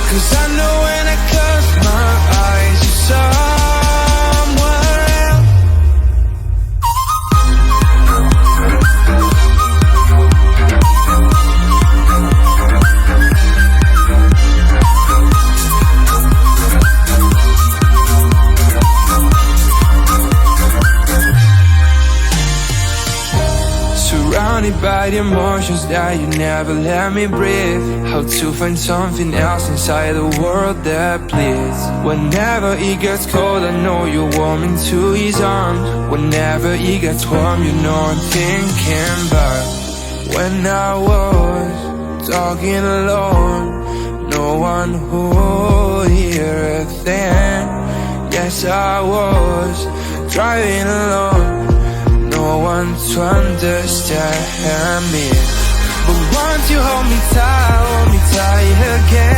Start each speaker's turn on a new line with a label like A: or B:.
A: 'Cause I know when I close my eyes, you're somewhere else. Surrounded by the emotions that you never let me breathe. How to find something else inside the world that bleeds. Whenever it gets cold, I know you're warm into his arms. Whenever it gets warm, you know I'm thinking about when I was talking alone. No one would hear a thing. Yes, I was driving alone. No one to understand me. But once you hold me tight again,